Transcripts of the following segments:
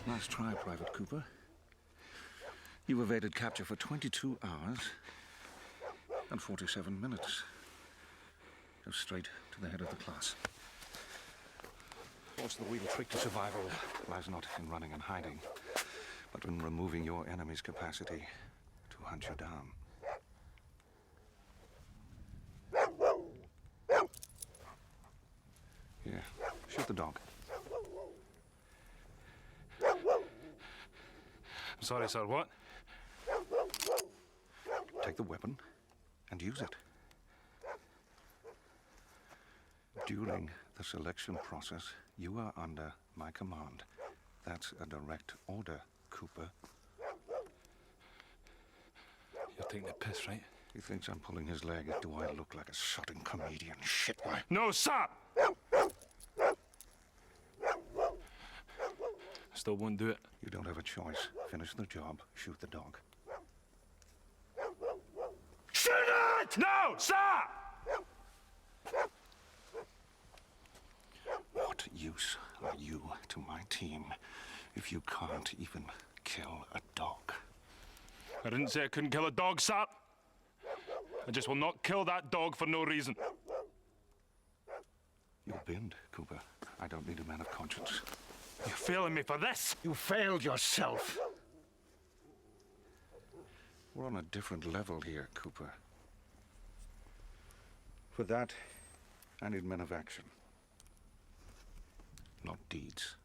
Nice try, Private Cooper. You evaded capture for 22 hours and 47 minutes. Go straight to the head of the class. Of course, the real trick to survival lies not in running and hiding, but in removing your enemy's capacity to hunt you down. Here, shoot the dog. I'm sorry, sir, what? Take the weapon and use it. During the selection process, you are under my command. That's a direct order, Cooper. You're taking the piss, right? He thinks I'm pulling his leg. Do I look like a sodding comedian? Shit, why? No, stop! Still won't do it. You don't have a choice. Finish the job, shoot the dog. Shoot it! No, stop! What use are you to my team if you can't even kill a dog? I didn't say I couldn't kill a dog, Sap. I just will not kill that dog for no reason. You'll bend, Cooper. I don't need a man of conscience. You're failing me for this. You failed yourself. We're on a different level here, Cooper. For that, I need men of action. Not deeds.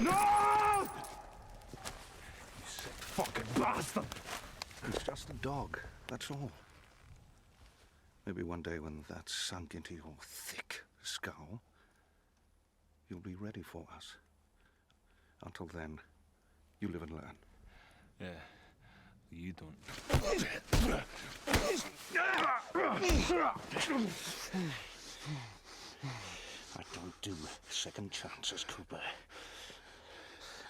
No! You sick fucking bastard! It's just a dog, that's all. Maybe one day when that's sunk into your thick skull, you'll be ready for us. Until then, you live and learn. Yeah, you don't. I don't do second chances, Cooper.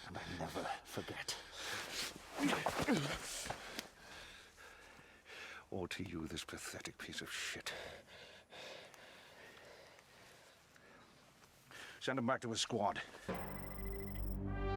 And I never forget. Or to you, this pathetic piece of shit. Send him back to his squad.